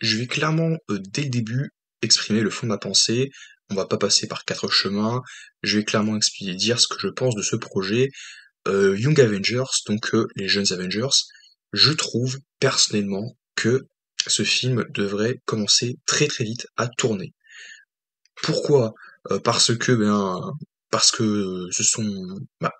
Je vais clairement, dès le début, exprimer le fond de ma pensée. On va pas passer par 4 chemins. Je vais clairement dire ce que je pense de ce projet. Young Avengers, donc les jeunes Avengers, je trouve personnellement que ce film devrait commencer très très vite à tourner. Pourquoi? Parce que ce sont bah,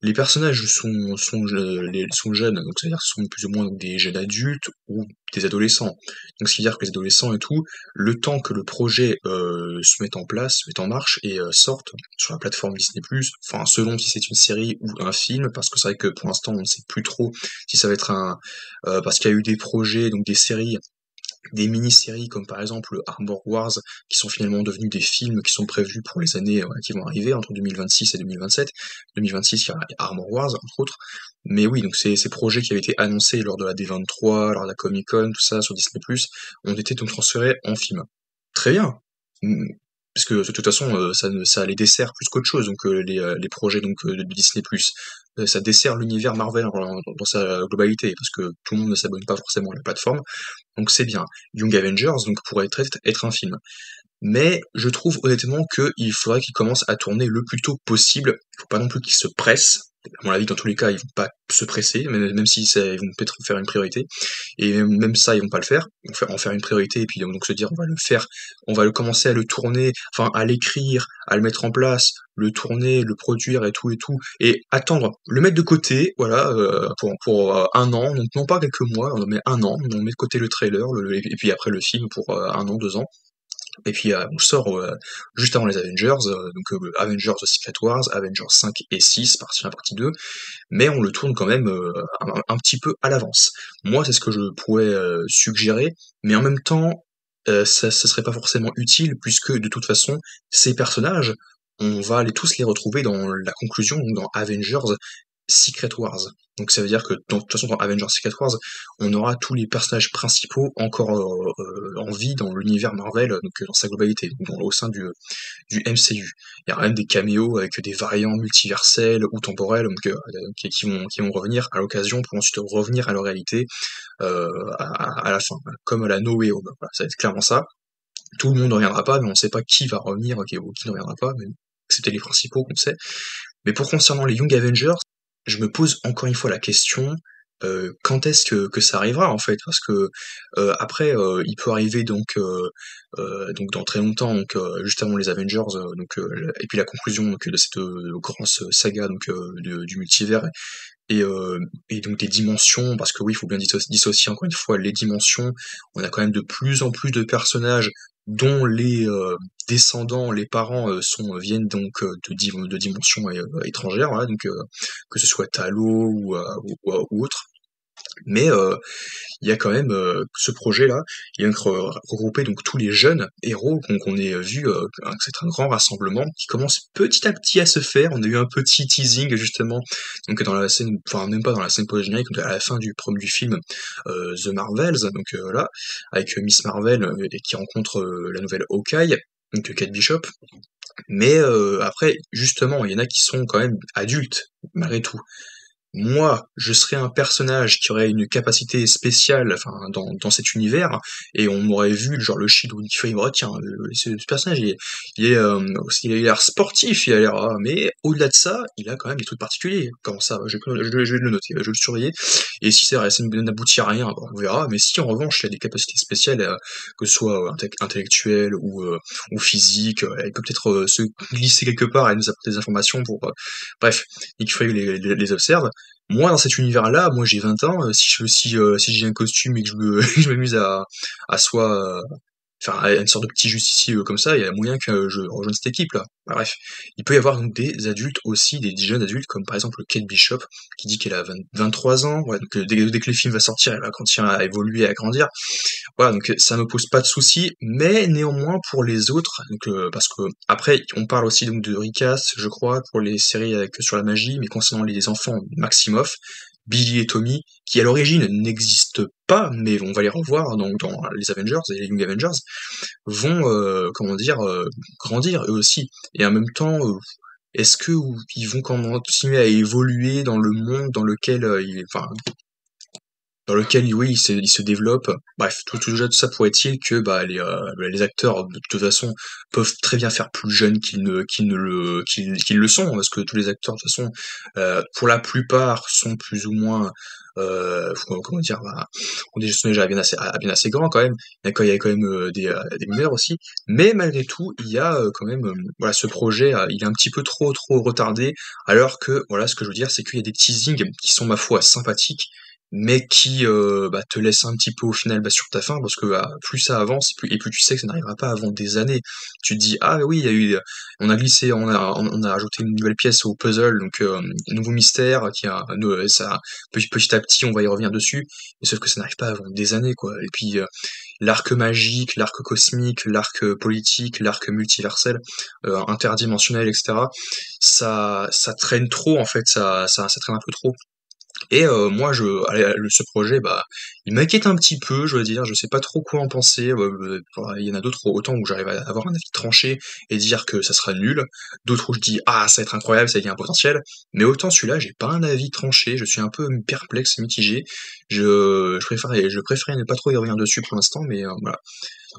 les personnages sont jeunes, donc c'est-à-dire que ce sont plus ou moins des jeunes adultes ou des adolescents. Donc ce qui veut dire que les adolescents et tout, le temps que le projet se mette en place, se mette en marche et sorte sur la plateforme Disney+, enfin selon si c'est une série ou un film, parce que c'est vrai que pour l'instant on ne sait plus trop si ça va être parce qu'il y a eu des projets, donc des séries des mini-séries comme par exemple Armor Wars, qui sont finalement devenus des films qui sont prévus pour les années qui vont arriver, entre 2026 et 2027. 2026, il y a Armor Wars, entre autres. Mais oui, donc ces projets qui avaient été annoncés lors de la D23, lors de la Comic-Con, tout ça, sur Disney+, ont été donc transférés en film. Très bien. Mm, Parce que de toute façon, ça les dessert plus qu'autre chose, donc les projets donc de Disney+. Ça dessert l'univers Marvel dans sa globalité, parce que tout le monde ne s'abonne pas forcément à la plateforme, donc c'est bien. Young Avengers donc pourrait être un film. Mais je trouve honnêtement qu'il faudrait qu'il commence à tourner le plus tôt possible. Il faut pas non plus qu'il se presse. À mon avis, dans tous les cas, ils vont pas se presser, même si ils vont peut-être faire une priorité. Et même ça, ils vont pas le faire. Ils vont en faire une priorité et puis donc se dire on va le faire, on va le commencer à le tourner, enfin à l'écrire, à le mettre en place, le tourner, le produire et tout, et attendre, le mettre de côté, voilà, pour un an, donc non pas quelques mois, mais un an, on met de côté le trailer, et puis après le film pour un an, 2 ans. Et puis on sort juste avant les Avengers, Avengers Secret Wars, Avengers 5 et 6, partie 1, partie 2, mais on le tourne quand même un petit peu à l'avance. Moi, c'est ce que je pourrais suggérer, mais en même temps, ça serait pas forcément utile, puisque de toute façon, ces personnages, on va tous les retrouver dans la conclusion, donc dans Avengers Secret Wars. Donc ça veut dire que de toute façon dans Avengers Secret Wars, on aura tous les personnages principaux encore en vie dans l'univers Marvel, donc dans sa globalité, donc au sein du MCU. Il y aura même des caméos avec des variants multiversels ou temporels donc, qui vont revenir à l'occasion pour ensuite revenir à leur réalité à la fin, comme à la No Way Home. Voilà, ça va être clairement ça. Tout le monde ne reviendra pas, mais on ne sait pas qui va revenir ou qui ne reviendra pas, mais c'était les principaux qu'on sait. Mais pour concernant les Young Avengers, je me pose encore une fois la question, quand est-ce que ça arrivera en fait? Parce que après, il peut arriver donc dans très longtemps, juste avant les Avengers, et puis la conclusion de cette grande saga du multivers et, euh, et donc des dimensions, parce que oui, il faut bien dissocier encore une fois les dimensions. On a quand même de plus en plus de personnages dont les descendants, les parents viennent donc de dimensions étrangères, voilà, donc que ce soit Talo ou autre. Mais il y a quand même ce projet-là, il vient regrouper donc tous les jeunes héros qu'on ait vu, c'est un grand rassemblement qui commence petit à petit à se faire. On a eu un petit teasing justement, donc dans la scène, enfin même pas dans la scène post-générique, donc à la fin du film The Marvels, donc là, avec Miss Marvel et qui rencontre la nouvelle Hawkeye, donc Kate Bishop. Mais après, justement, il y en a qui sont quand même adultes, malgré tout. Moi, je serais un personnage qui aurait une capacité spéciale, enfin, dans cet univers, et on m'aurait vu, genre, le shit où il fait, oh, tiens, ce personnage, il a l'air sportif, il a l'air, mais au-delà de ça, il a quand même des trucs particuliers. Comment ça? Je vais le noter, je vais le surveiller, et si ça n'aboutit à rien, bon, on verra, mais si en revanche, il a des capacités spéciales, que ce soit intellectuelles ou physiques, il peut peut-être se glisser quelque part et nous apporter des informations bref, Nick Fury les observe. Moi, dans cet univers-là, moi j'ai 20 ans, si j'ai un costume et que je m'amuse à soit faire une sorte de petit justicier comme ça, il y a moyen que je rejoigne cette équipe-là. Bah, bref, il peut y avoir donc des adultes aussi, des jeunes adultes, comme par exemple Kate Bishop, qui dit qu'elle a 23 ans, ouais, donc dès que le film va sortir, elle va continuer à évoluer, à grandir. Voilà, donc ça me pose pas de soucis, mais néanmoins pour les autres, parce que après on parle aussi donc de recast, je crois, pour les séries sur la magie, mais concernant les enfants Maximoff, Billy et Tommy, qui à l'origine n'existent pas, mais on va les revoir dans les Avengers et les Young Avengers, vont comment dire grandir eux aussi. Et en même temps, est-ce que ils vont continuer à évoluer dans le monde dans lequel enfin dans lequel oui il se développe. Bref, tout ça pourrait il que les acteurs de toute façon peuvent très bien faire plus jeunes qu'ils le sont, parce que tous les acteurs de toute façon pour la plupart sont plus ou moins comment dire, sont déjà bien assez grands quand même. Il y a quand même des mineurs aussi, mais malgré tout il y a quand même voilà, ce projet il est un petit peu trop retardé, alors que voilà, ce que je veux dire c'est qu'il y a des teasings qui sont ma foi sympathiques, mais qui te laisse un petit peu au final sur ta faim, parce que plus ça avance, plus tu sais que ça n'arrivera pas avant des années. Tu te dis ah oui, il y a eu, on a ajouté une nouvelle pièce au puzzle, donc un nouveau mystère qui a ça petit à petit on va y revenir dessus, mais sauf que ça n'arrive pas avant des années quoi. Et puis l'arc magique, l'arc cosmique, l'arc politique, l'arc multiversel, interdimensionnel, etc. Ça traîne trop en fait, ça traîne un peu trop. Et moi ce projet, il m'inquiète un petit peu, je veux dire, je sais pas trop quoi en penser, il y en a d'autres autant où j'arrive à avoir un avis tranché et dire que ça sera nul, d'autres où je dis: «Ah ça va être incroyable, ça y a un potentiel», mais autant celui-là, j'ai pas un avis tranché, je suis un peu perplexe, mitigé. Je préférais ne pas trop y revenir dessus pour l'instant, mais voilà.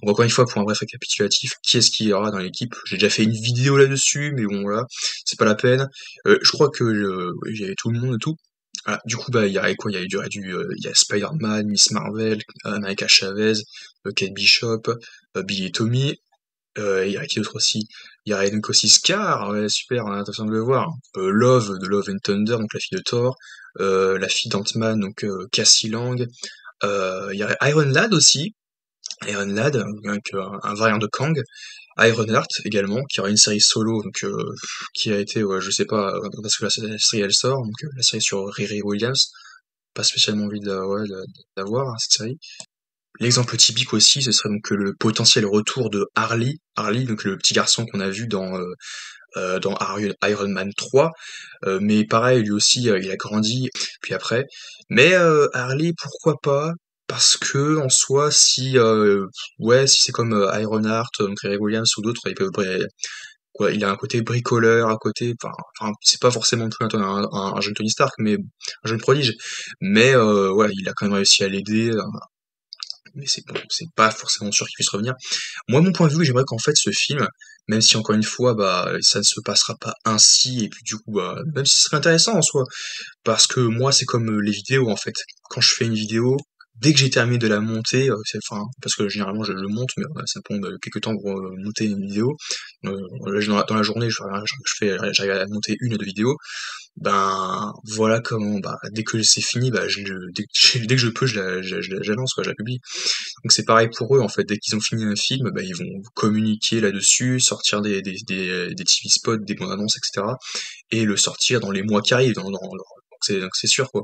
Donc encore une fois, pour un bref récapitulatif, qui est-ce qu'il y aura dans l'équipe? J'ai déjà fait une vidéo là-dessus, mais bon voilà, c'est pas la peine. Je crois que oui, j'avais tout le monde et tout. Voilà, du coup, il y aurait quoi? Il y a Spider-Man, Miss Marvel, America Chavez, Kate Bishop, Billy et Tommy. Il y aurait qui d'autre aussi? Il y aurait donc aussi Scar, ouais, super, on a l'impression de le voir. Love de Love and Thunder, donc la fille de Thor. La fille d'Ant-Man, donc Cassie Lang. Il y aurait Iron Lad aussi. Iron Lad, donc un variant de Kang. Ironheart également, qui aura une série solo, donc qui a été, ouais, je sais pas, parce que la série elle sort, donc la série sur Riri Williams, pas spécialement envie de la voir, hein, cette série. L'exemple typique aussi, ce serait donc le potentiel retour de Harley, donc le petit garçon qu'on a vu dans Iron Man 3, mais pareil, lui aussi, il a grandi, puis après. Mais Harley, pourquoi pas? Parce que en soi, si ouais, si c'est comme Ironheart, donc Riri Williams ou d'autres, quoi, il a un côté bricoleur à côté, enfin c'est pas forcément tout un jeune Tony Stark, mais un jeune prodige. Mais ouais, il a quand même réussi à l'aider, mais c'est bon, c'est pas forcément sûr qu'il puisse revenir. Moi, mon point de vue, j'aimerais qu'en fait ce film, même si encore une fois, ça ne se passera pas ainsi, et puis du coup, même si ce serait intéressant en soi, parce que moi, c'est comme les vidéos en fait. Quand je fais une vidéo, dès que j'ai terminé de la monter, enfin, parce que généralement je le monte, mais ça prend quelques temps pour monter une vidéo. Là, dans la journée, j'arrive à monter une ou deux vidéos. Ben voilà comment, dès que c'est fini, dès que je peux, je la lance, quoi, je la publie. Donc c'est pareil pour eux en fait, dès qu'ils ont fini un film, ils vont communiquer là-dessus, sortir des TV spots, des bandes annonces, etc. Et le sortir dans les mois qui arrivent, donc c'est sûr quoi.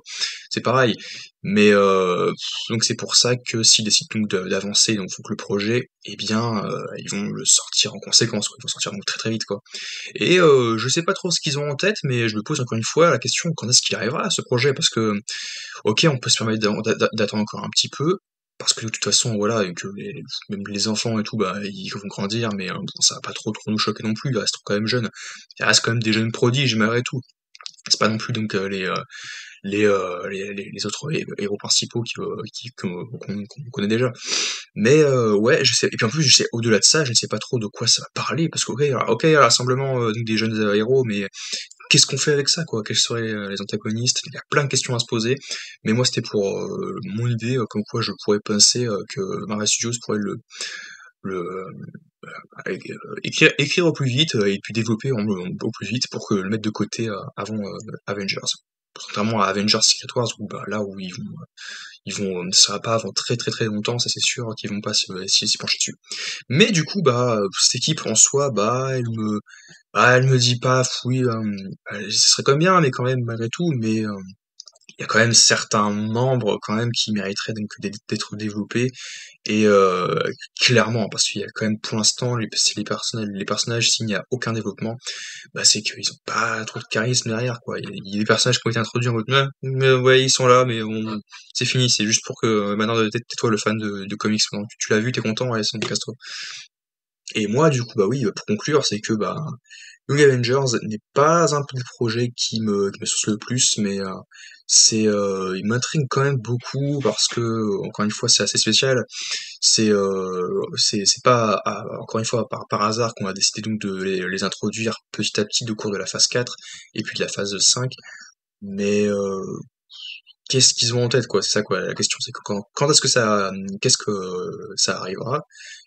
C'est pareil. Mais donc c'est pour ça que s'ils décident donc d'avancer, donc faut que le projet, eh bien ils vont le sortir en conséquence, quoi. Ils vont sortir donc très très vite quoi. Et je sais pas trop ce qu'ils ont en tête, mais je me pose encore une fois la question, quand est-ce qu'il arrivera ce projet? Parce que OK, on peut se permettre d'attendre encore un petit peu, parce que de toute façon, voilà, et que même les enfants et tout, ils vont grandir, mais bon, ça va pas trop nous choquer non plus, ils restent quand même jeunes. Ils restent quand même des jeunes prodiges malgré tout. C'est pas non plus donc les autres héros principaux qu'on connaît déjà. Mais ouais, je sais. Et puis en plus, je sais, au-delà de ça, je ne sais pas trop de quoi ça va parler, parce que ok, un rassemblement donc des jeunes héros, mais qu'est-ce qu'on fait avec ça, quoi? Quels seraient les antagonistes? Il y a plein de questions à se poser. Mais moi, c'était pour mon idée, comme quoi je pourrais penser que Marvel Studios pourrait écrire au plus vite et puis développer au plus vite pour que le mettre de côté avant Avengers. Contrairement à Avengers Secret Wars, où là où ça va pas avant très très très longtemps, ça c'est sûr, qu'ils vont pas s'y pencher dessus. Mais du coup, cette équipe en soi, elle me dit pas, oui, ce serait quand même bien, mais quand même malgré tout, mais il y a quand même certains membres quand même qui mériteraient donc d'être développés, et clairement, parce qu'il y a quand même pour l'instant les personnages, s'il n'y a aucun développement, c'est qu'ils ont pas trop de charisme derrière quoi. Il y a des personnages qui ont été introduits en mode ouais, ils sont là, mais c'est fini, c'est juste pour que maintenant t'es toi le fan de comics, maintenant tu l'as vu, t'es content, ouais, c'est bon, casse-toi. Et moi du coup, oui, pour conclure, c'est que Young Avengers n'est pas un des projets qui me sauce le plus, mais il m'intrigue quand même beaucoup parce que, encore une fois, c'est assez spécial. C'est pas, encore une fois, par hasard qu'on a décidé donc de les introduire petit à petit au cours de la phase 4 et puis de la phase 5. Mais qu'est-ce qu'ils ont en tête, quoi? C'est ça, quoi. La question, c'est que quand est-ce que qu'est-ce que ça arrivera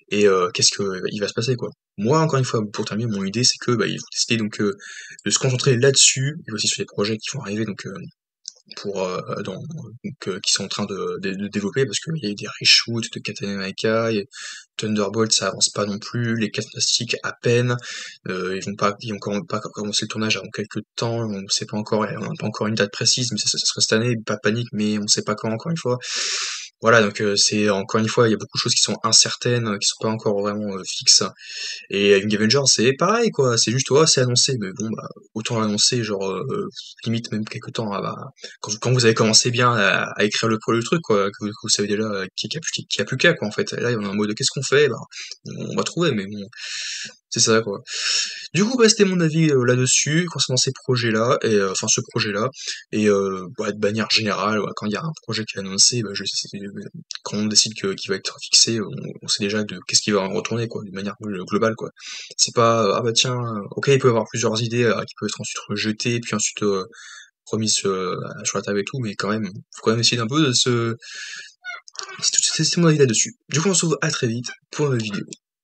et qu'est-ce que il va se passer, quoi. Moi, encore une fois, pour terminer, mon idée, c'est que bah, ils vont décider donc de se concentrer là-dessus et aussi sur les projets qui vont arriver donc qui sont en train de développer parce qu'il y a eu des reshoots de Captain America, et Thunderbolt ça avance pas non plus, les 4 Fantastiques à peine, ils ont encore pas commencé le tournage avant quelques temps, on sait pas encore, on n'a pas encore une date précise, mais ça sera cette année, pas de panique, mais on sait pas quand encore une fois. Voilà, donc c'est encore une fois, il y a beaucoup de choses qui sont incertaines, qui sont pas encore vraiment fixes. Et Young Avengers, c'est pareil, quoi. C'est juste, ouais, c'est annoncé, mais bon, bah, autant l'annoncer, genre, limite même quelques temps, quand vous avez commencé bien à écrire le truc, quoi, que vous savez déjà qui a plus qu'à, quoi, en fait. Là, on est en mode, qu'est-ce qu'on fait? Bah, on va trouver, mais bon, c'est ça, quoi. Du coup, bah, c'était mon avis là-dessus, concernant ces projets-là, et enfin ce projet-là, et bah, de manière générale, ouais, quand il y a un projet qui est annoncé, bah, quand on décide qu'il va être fixé, on sait déjà de qu'est-ce qui va en retourner, quoi, d'une manière globale, quoi. C'est pas, ah bah tiens, ok, il peut y avoir plusieurs idées qui peuvent être ensuite rejetées, puis ensuite remises sur la table et tout, mais quand même, faut quand même essayer d'un peu de se... C'était mon avis là-dessus. Du coup, on se retrouve à très vite pour une nouvelle vidéo.